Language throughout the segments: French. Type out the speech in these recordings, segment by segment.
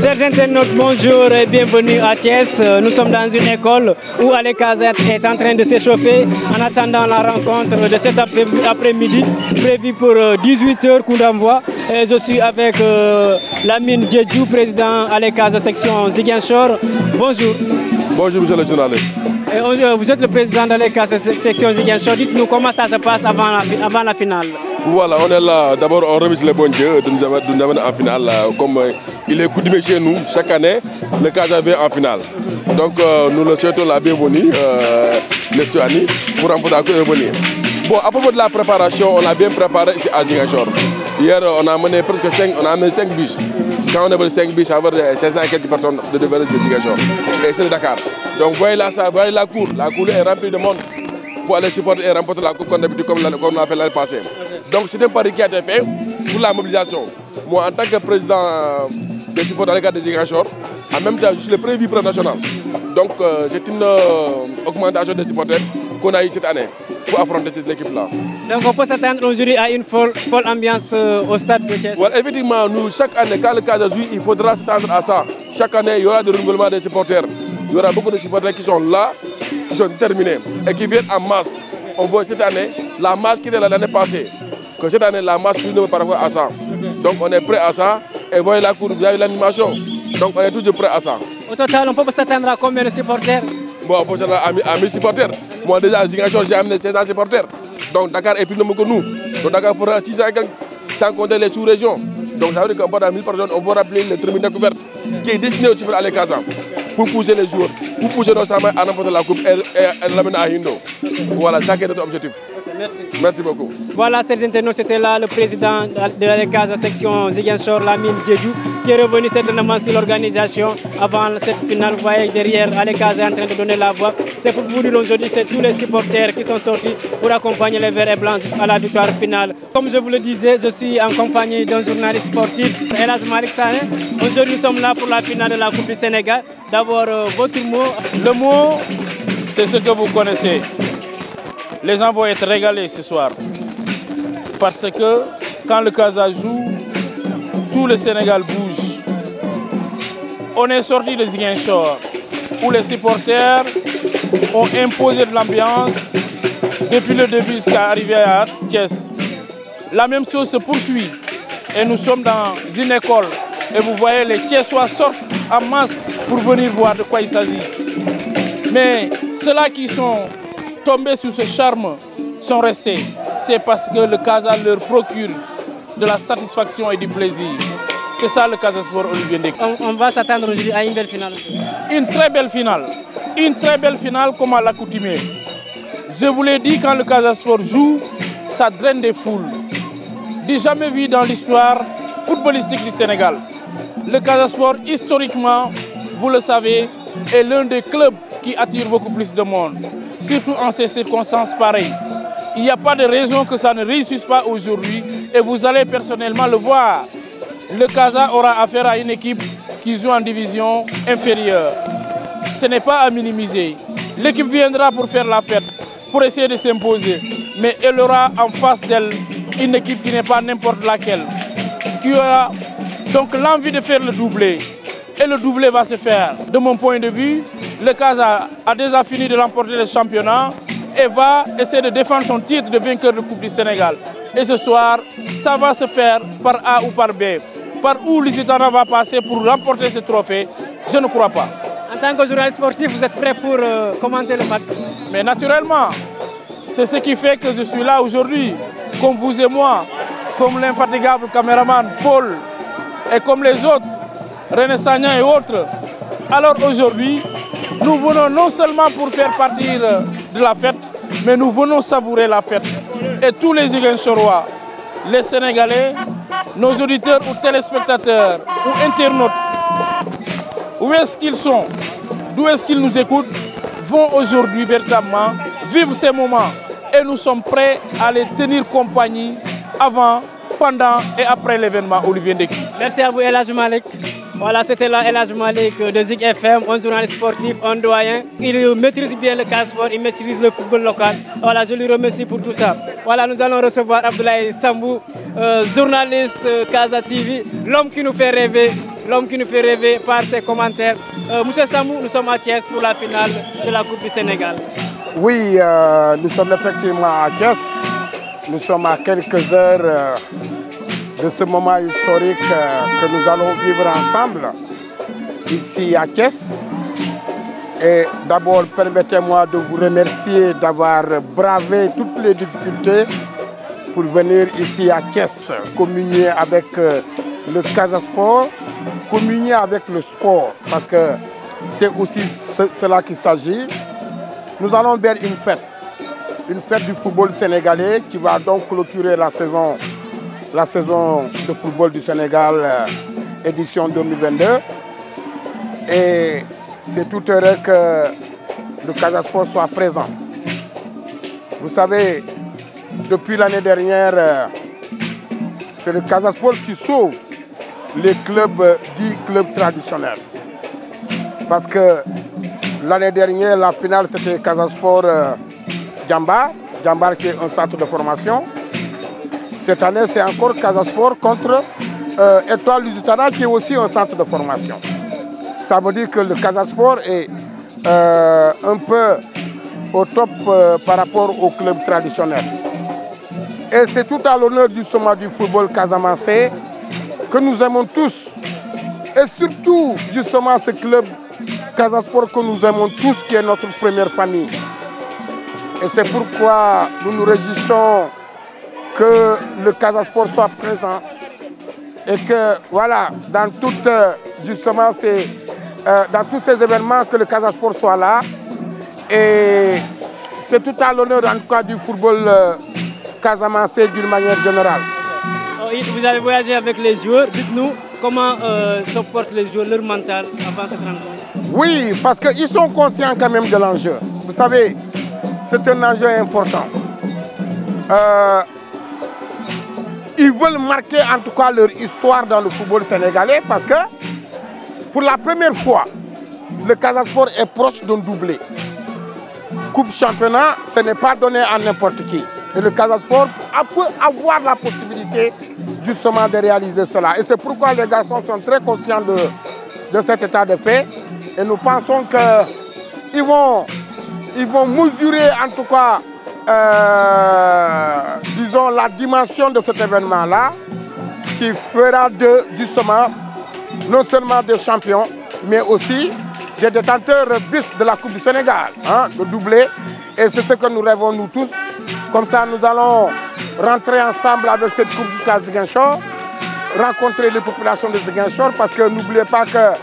Chers internautes, bonjour et bienvenue à Thiès. Nous sommes dans une école où Ale Casa est en train de s'échauffer en attendant la rencontre de cet après-midi prévue pour 18h, coup d'envoi. Je suis avec Lamine Djedjou, président Ale Casa section Ziguinchor. Bonjour. Bonjour monsieur le journaliste. Vous êtes le président d'Ale Casa section Ziguinchor. Dites-nous comment ça se passe avant la finale. Voilà, on est là. D'abord, on remercie le bon Dieu de nous amener en finale. Comme il est coutumier chez nous, chaque année, le Casa vient en finale. Donc, nous le souhaitons la bienvenue, les Suani, pour remporter la bienvenue. Bon, à propos de la préparation, on l'a bien préparé ici à Ziguinchor. Hier, on a amené presque 5 bus. Quand on a amené 5 bus, ça va avoir 500 et quelques personnes de Ziguinchor. Et c'est de Dakar. Donc, voyez là, voyez la cour. La cour est remplie de monde pour aller supporter et remporter la coupe comme d'habitude, comme on l'a fait l'année passée. Donc c'est un pari qui a été fait pour la mobilisation. Moi, en tant que président des supporters de de Ziguinchor, en même temps, je suis le premier vice-président national. Donc c'est une augmentation des supporters qu'on a eu cette année pour affronter cette équipe-là. Donc on peut s'attendre aujourd'hui à une folle ambiance au stade de Thiès. Voilà, effectivement, nous, chaque année, quand le Casa joue, il faudra s'attendre à ça. Chaque année, il y aura des renouvellements des supporters. Il y aura beaucoup de supporters qui sont là, qui sont déterminés et qui viennent en masse. On voit cette année la masse qui était l'année passée. Que cette année, la masse plus nombreux par rapport à ça. Donc on est prêt à ça. Et voyez la cour, vous avez l'animation. Donc on est toujours prêt à ça. Au total, on peut s'attendre à combien de supporters? Bon, on peut s'attendre à 1000 supporters. Moi déjà à Ziguinchor, j'ai amené 500 supporters. Donc Dakar est plus nombreux que nous. Donc Dakar fera 600 sans compter les sous-régions. Donc ça veut dire qu'on part à 1000 personnes, on va rappeler le tribune découverte qui est destiné aussi pour Ale Casa. Pour pousser les joueurs, pour pousser nos samans à remporter la coupe et l'amener à Hindo. Voilà, ça qui est notre objectif. Okay, merci. Merci beaucoup. Voilà, chers internautes, c'était là le président de Ale Casa section Ziguinchor, Lamine Djedjou, qui est revenu certainement sur l'organisation avant cette finale. Vous voyez derrière, Ale Casa est en train de donner la voix. C'est pour vous dire aujourd'hui, c'est tous les supporters qui sont sortis pour accompagner les Verts et Blancs jusqu'à la victoire finale. Comme je vous le disais, je suis en compagnie d'un journaliste sportif, Elhadji Malick Sané. Aujourd'hui, nous sommes là pour la finale de la Coupe du Sénégal. D'abord, votre mot. Le mot, c'est ce que vous connaissez. Les gens vont être régalés ce soir. Parce que quand le Casa joue, tout le Sénégal bouge. On est sorti de Ziguinchor, où les supporters ont imposé de l'ambiance depuis le début jusqu'à arriver à Thiès. La même chose se poursuit. Et nous sommes dans une école. Et vous voyez, les Thiessois sortent en masse pour venir voir de quoi il s'agit. Mais ceux-là qui sont tombés sous ce charme sont restés. C'est parce que le Casa leur procure de la satisfaction et du plaisir. C'est ça le Casa Sport Olivier Ndecky. On va s'attendre aujourd'hui à une belle finale. Une très belle finale. Une très belle finale comme à l'accoutumée. Je vous l'ai dit, quand le Casa Sport joue, ça draine des foules. Du jamais vu dans l'histoire footballistique du Sénégal. Le Casa Sport, historiquement, vous le savez, est l'un des clubs qui attire beaucoup plus de monde. Surtout en ces circonstances pareilles. Il n'y a pas de raison que ça ne réussisse pas aujourd'hui. Et vous allez personnellement le voir. Le Casa aura affaire à une équipe qui joue en division inférieure. Ce n'est pas à minimiser. L'équipe viendra pour faire la fête, pour essayer de s'imposer. Mais elle aura en face d'elle une équipe qui n'est pas n'importe laquelle. Qui aura donc l'envie de faire le doublé. Et le doublé va se faire. De mon point de vue, le Casa a déjà fini de remporter le championnat et va essayer de défendre son titre de vainqueur de Coupe du Sénégal. Et ce soir, ça va se faire par A ou par B. Par où Lusitana va passer pour remporter ce trophée, je ne crois pas. En tant que journaliste sportif, vous êtes prêt pour commenter le match? Mais naturellement, c'est ce qui fait que je suis là aujourd'hui, comme vous et moi, comme l'infatigable caméraman Paul et comme les autres, René Sagnan et autres. Alors aujourd'hui, nous venons non seulement pour faire partir de la fête, mais nous venons savourer la fête. Et tous les Ziguinchorois, les Sénégalais, nos auditeurs ou téléspectateurs ou internautes, où est-ce qu'ils sont, d'où est-ce qu'ils nous écoutent, vont aujourd'hui véritablement vivre ces moments. Et nous sommes prêts à les tenir compagnie avant, pendant et après l'événement Olivier Ndecky. Merci à vous, Elhadji Malick. Voilà, c'était là Elhadji Malick de Zik FM, un journaliste sportif, un doyen. Il maîtrise bien le Casa Sport, il maîtrise le football local. Voilà, je lui remercie pour tout ça. Voilà, nous allons recevoir Abdoulaye Sambou, journaliste Casa TV, l'homme qui nous fait rêver, l'homme qui nous fait rêver par ses commentaires. Monsieur Samou, nous sommes à Thiès pour la finale de la Coupe du Sénégal. Oui, nous sommes effectivement à Thiès. Nous sommes à quelques heures de ce moment historique que nous allons vivre ensemble ici à Thiès. Et d'abord, permettez-moi de vous remercier d'avoir bravé toutes les difficultés pour venir ici à Thiès, communier avec le Casa Sport, communier avec le sport, parce que c'est aussi cela qu'il s'agit. Nous allons vers une fête du football sénégalais qui va donc clôturer la saison de football du Sénégal édition 2022. Et c'est tout heureux que le Casa Sport soit présent. Vous savez, depuis l'année dernière, c'est le Casa Sport qui sauve les clubs dits clubs traditionnels. Parce que l'année dernière, la finale, c'était Casa Sport Djambar qui est un centre de formation. Cette année, c'est encore Casa Sport contre Étoile Lusitana qui est aussi un centre de formation. Ça veut dire que le Casa Sport est un peu au top par rapport aux clubs traditionnels. Et c'est tout à l'honneur justement du football casamançais que nous aimons tous. Et surtout justement ce club Casa Sport que nous aimons tous, qui est notre première famille. Et c'est pourquoi nous nous réjouissons que le Casa Sport soit présent. Et que voilà, dans tous ces événements, que le Casa Sport soit là. Et c'est tout à l'honneur en tout cas du football casamançais d'une manière générale. Vous avez voyagé avec les joueurs, dites-nous comment se portent les joueurs, leur mental avant cette rencontre? Oui, parce qu'ils sont conscients quand même de l'enjeu. Vous savez, c'est un enjeu important. Ils veulent marquer en tout cas leur histoire dans le football sénégalais parce que pour la première fois, le Casa Sport est proche d'un doublé. Coupe championnat, ce n'est pas donné à n'importe qui. Et le Casa Sport peut avoir la possibilité justement de réaliser cela. Et c'est pourquoi les garçons sont très conscients de cet état de fait. Et nous pensons qu'ils vont mesurer en tout cas, disons, la dimension de cet événement-là, qui fera de justement non seulement des champions, mais aussi des détenteurs bis de la Coupe du Sénégal, le doublé. Et c'est ce que nous rêvons nous tous. Comme ça, nous allons rentrer ensemble avec cette Coupe jusqu'à Ziguinchor, rencontrer les populations de Ziguinchor, parce que n'oubliez pas que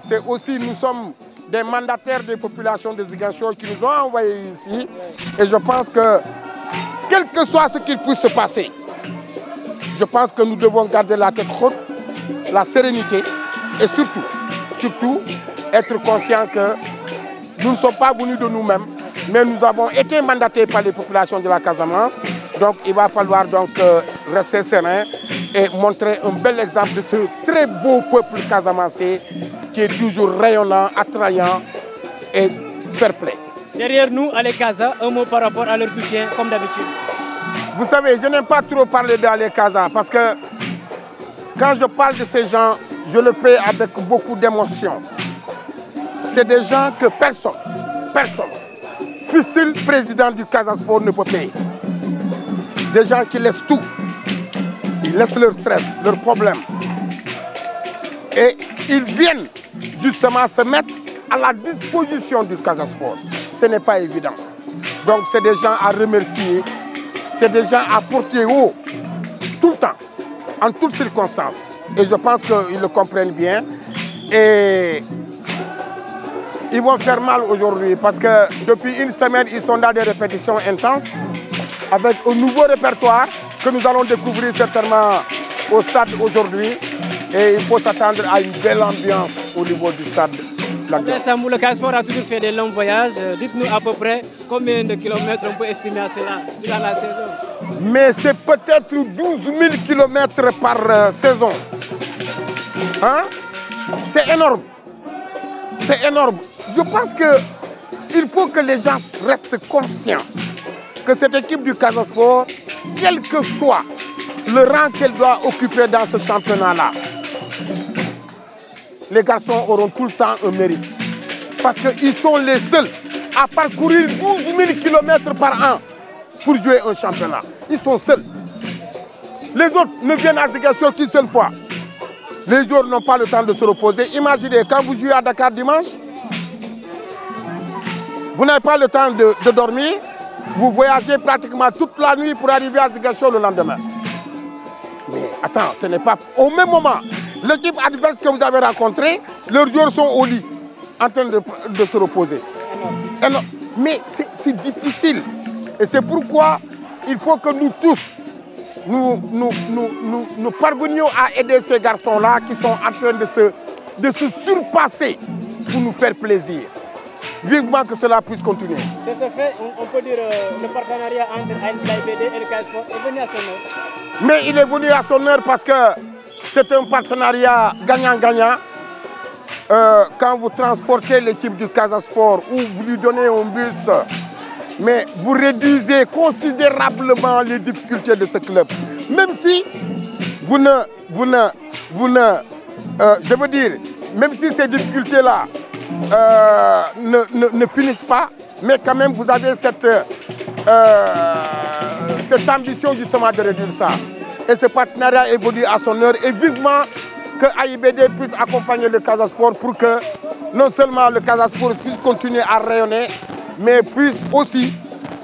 c'est aussi, nous sommes des mandataires des populations de Ziguinchor qui nous ont envoyés ici. Et je pense que, quel que soit ce qu'il puisse se passer, je pense que nous devons garder la tête haute, la sérénité et surtout être conscients que nous ne sommes pas venus de nous-mêmes, mais nous avons été mandatés par les populations de la Casamance. Donc il va falloir donc rester serein et montrer un bel exemple de ce très beau peuple casamancé qui est toujours rayonnant, attrayant et fair play. Derrière nous, à Casa, un mot par rapport à leur soutien, comme d'habitude. Vous savez, je n'aime pas trop parler d'Ale Casa parce que quand je parle de ces gens, je le fais avec beaucoup d'émotion. C'est des gens que personne, fût-il président du Casa Sport, ne peut payer. Des gens qui laissent tout. Ils laissent leur stress, leurs problèmes. Et ils viennent justement se mettre à la disposition du Casa Sport. Ce n'est pas évident. Donc c'est des gens à remercier. C'est des gens à porter haut, tout le temps, en toutes circonstances. Et je pense qu'ils le comprennent bien. Et ils vont faire mal aujourd'hui parce que depuis une semaine, ils sont dans des répétitions intenses avec un nouveau répertoire que nous allons découvrir certainement au stade aujourd'hui. Et il faut s'attendre à une belle ambiance au niveau du stade. Le Casa Sport a toujours fait des longs voyages. Dites-nous à peu près combien de kilomètres on peut estimer à cela durant la saison. Mais c'est peut-être 12 000 kilomètres par saison. Hein? C'est énorme. C'est énorme. Je pense qu'il faut que les gens restent conscients que cette équipe du Casa Sport, quel que soit le rang qu'elle doit occuper dans ce championnat-là, les garçons auront tout le temps un mérite. Parce qu'ils sont les seuls à parcourir 12 000 km par an pour jouer un championnat. Ils sont seuls. Les autres ne viennent à Ziguinchor qu'une seule fois. Les joueurs n'ont pas le temps de se reposer. Imaginez, quand vous jouez à Dakar dimanche, vous n'avez pas le temps de dormir. Vous voyagez pratiquement toute la nuit pour arriver à Ziguinchor le lendemain. Mais attends, ce n'est pas... Au même moment, l'équipe adverse que vous avez rencontrée, leurs joueurs sont au lit, en train de se reposer. Alors, mais c'est difficile. Et c'est pourquoi il faut que nous tous, nous parvenions à aider ces garçons-là qui sont en train de se surpasser pour nous faire plaisir. Vivement que cela puisse continuer. De ce fait, on peut dire le partenariat entre l'AIBD et le CAS Sport est venu à son heure. Mais il est venu à son heure parce que c'est un partenariat gagnant-gagnant. Quand vous transportez l'équipe du Casa Sport ou vous lui donnez un bus, mais vous réduisez considérablement les difficultés de ce club. Même si je veux dire, même si ces difficultés-là ne finissent pas, mais quand même vous avez cette ambition justement de réduire ça. Et ce partenariat évolue à son heure et vivement que AIBD puisse accompagner le Casa Sport pour que non seulement le Casa Sport puisse continuer à rayonner, mais puisse aussi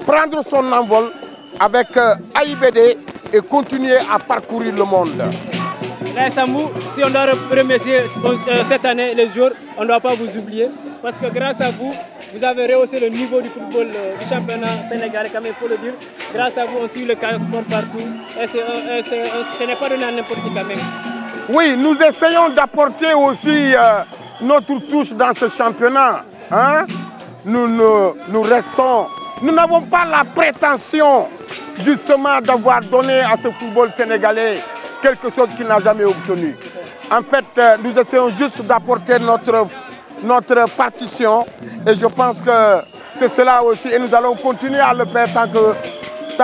prendre son envol avec AIBD et continuer à parcourir le monde. Là, Sambou, si on doit remercier cette année les joueurs, on ne doit pas vous oublier. Parce que grâce à vous, vous avez rehaussé le niveau du football du championnat sénégalais, comme il faut le dire. Grâce à vous, on suit le Casa Sport partout. Et ce n'est pas donné à n'importe qui quand même. Oui, nous essayons d'apporter aussi notre touche dans ce championnat. Hein? Nous restons... Nous n'avons pas la prétention justement d'avoir donné à ce football sénégalais quelque chose qu'il n'a jamais obtenu. En fait, nous essayons juste d'apporter notre partition et je pense que c'est cela aussi et nous allons continuer à le faire tant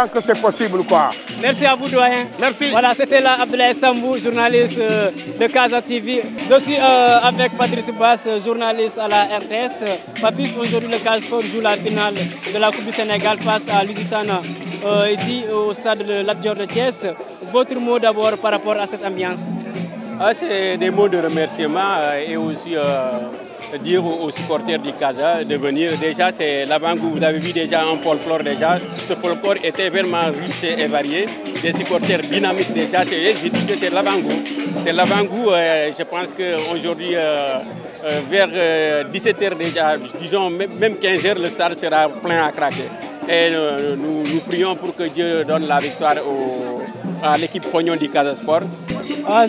que c'est possible, quoi. Merci à vous, doyen. Merci. Voilà, c'était là Abdoulaye Sambou, journaliste de Casa TV. Je suis avec Patrice Bass, journaliste à la RTS. Patrice, aujourd'hui le Casa Sport joue la finale de la Coupe du Sénégal face à Lusitana, ici au stade de Lat Dior de Thiès. Votre mot d'abord par rapport à cette ambiance? C'est des mots de remerciement et aussi dire aux supporters du Casa de venir. Déjà, c'est l'avant-goût. Vous avez vu déjà un folklore déjà. Ce folklore était vraiment riche et varié. Des supporters dynamiques déjà. Je dis que c'est l'avant-goût. C'est l'avant-goût. Je pense qu'aujourd'hui, vers 17h déjà, disons même 15h, le stade sera plein à craquer. Et nous prions pour que Dieu donne la victoire à l'équipe Pognon du Casa Sport.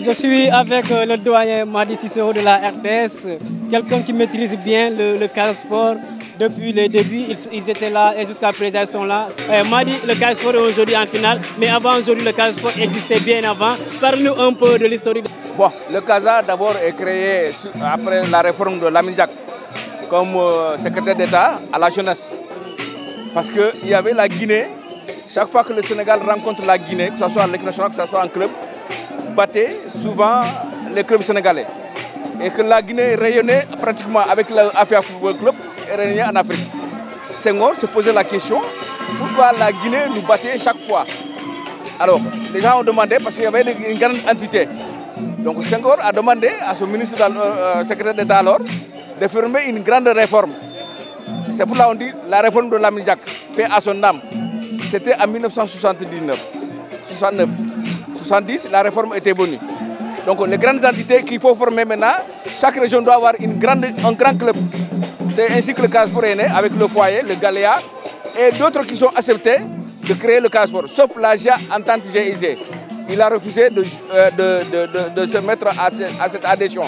Je suis avec le doyen Madi Cicero de la RTS, quelqu'un qui maîtrise bien le Casa Sport. Depuis les débuts, ils étaient là et jusqu'à présent ils sont là. Madi, le Casa Sport est aujourd'hui en finale, mais avant aujourd'hui le Casa Sport existait bien avant. Parle-nous un peu de l'historique. Bon, le Casa d'abord est créé après la réforme de Lamine Diack comme secrétaire d'État à la jeunesse. Parce qu'il y avait la Guinée, chaque fois que le Sénégal rencontre la Guinée, que ce soit en l'équipe nationale, que ce soit en club, battait souvent les clubs sénégalais. Et que la Guinée rayonnait pratiquement avec l'Afia Football Club et rayonnait en Afrique. Senghor se posait la question, pourquoi la Guinée nous battait chaque fois? Alors, les gens ont demandé, parce qu'il y avait une grande entité. Donc Senghor a demandé à son ministre secrétaire d'État alors de fermer une grande réforme. C'est pour là qu'on dit la réforme de Lamine Diack, paix à son âme. C'était en 1979, 69. 70, la réforme était venue. Donc les grandes entités qu'il faut former maintenant, chaque région doit avoir un grand club. C'est ainsi que le Casa Sport est né, avec le foyer, le Galéa, et d'autres qui sont acceptés de créer le Casa Sport, sauf la GIA Entente GIZ. Il a refusé de se mettre à cette adhésion.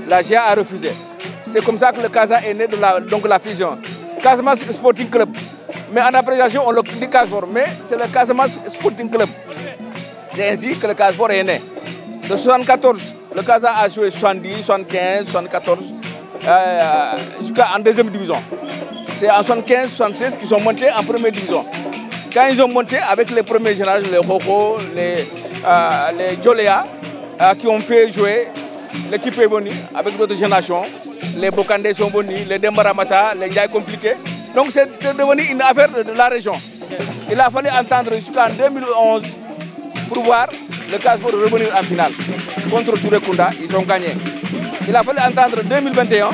La GIA a refusé. C'est comme ça que le Casa est né de la fusion. Casamance Sporting Club. Mais en appréciation, on le dit Casa Sport, mais c'est le Casamance Sporting Club. C'est ainsi que le Casa Sport est né. De 1974, le Casa a joué 70, 75, 74, jusqu'en deuxième division. C'est en 75, 76 qu'ils sont montés en première division. Quand ils ont monté avec les premiers générations, les Roko, les Joléa, qui ont fait jouer l'équipe est venue avec d'autres générations. Les Bokandé sont venus, les Dembaramata, les Ndiaye compliqués. Donc c'est devenu une affaire de la région. Il a fallu entendre jusqu'en 2011 pour voir le Casa Sport revenir en finale. Contre Touré Kunda, ils ont gagné. Il a fallu entendre 2021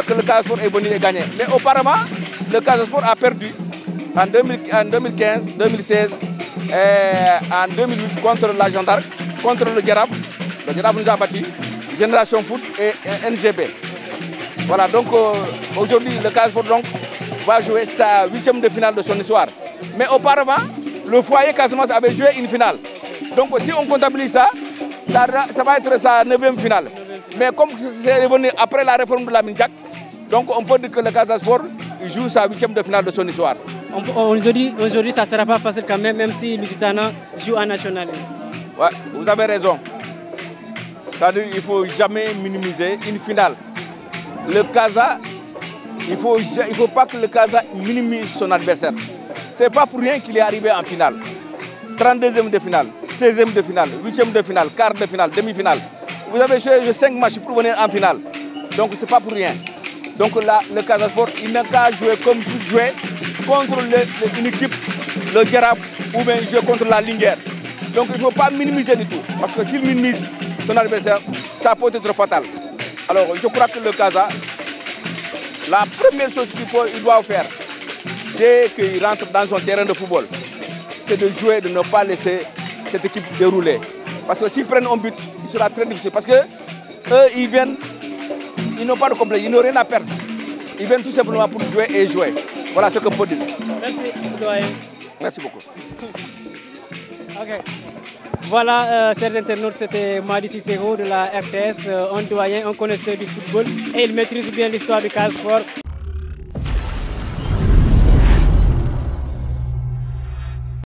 que le Casa Sport est venu et gagné. Mais auparavant, le Casa Sport a perdu en 2015, 2016, en 2008 contre la Gendarme, contre le Giraffe. Le Giraffe nous a battu, Génération Foot et NGB. Voilà, donc aujourd'hui, le Casa Sport va jouer sa 8e de finale de son histoire. Mais auparavant, le foyer Casamance avait joué une finale. Donc si on comptabilise ça, ça va être sa 9e finale. Mais comme c'est revenu après la réforme de la Minjak, donc on peut dire que le Casa Sport joue sa 8e de finale de son histoire. Aujourd'hui, ça ne sera pas facile quand même si Lusitana joue en national. Ouais, vous avez raison. C'est-à-dire qu'il ne faut jamais minimiser une finale. Le Casa, il ne faut pas que le Casa minimise son adversaire. Ce n'est pas pour rien qu'il est arrivé en finale. 32e de finale, 16e de finale, 8e de finale, quart de finale, demi-finale. Vous avez joué 5 matchs pour venir en finale. Donc ce n'est pas pour rien. Donc là, le Casa Sport, il n'a qu'à jouer comme s'il jouait contre une équipe, le Giraffe, ou bien jouer contre la Linguère. Donc il ne faut pas minimiser du tout. Parce que s'il minimise son adversaire, ça peut être fatal. Alors je crois que le Casa, la première chose qu'il doit faire, dès qu'il rentre dans un terrain de football, c'est de jouer, de ne pas laisser cette équipe dérouler. Parce que s'ils prennent un but, il sera très difficile. Parce que eux, ils viennent, ils n'ont pas de complexe, ils n'ont rien à perdre. Ils viennent tout simplement pour jouer et jouer. Voilà ce que je peux dire. Merci, doyen. Merci beaucoup. Okay. Voilà, chers internautes, c'était Madi Cicero de la RTS, un doyen, un connaisseur du football, et il maîtrise bien l'histoire du Casa Sport.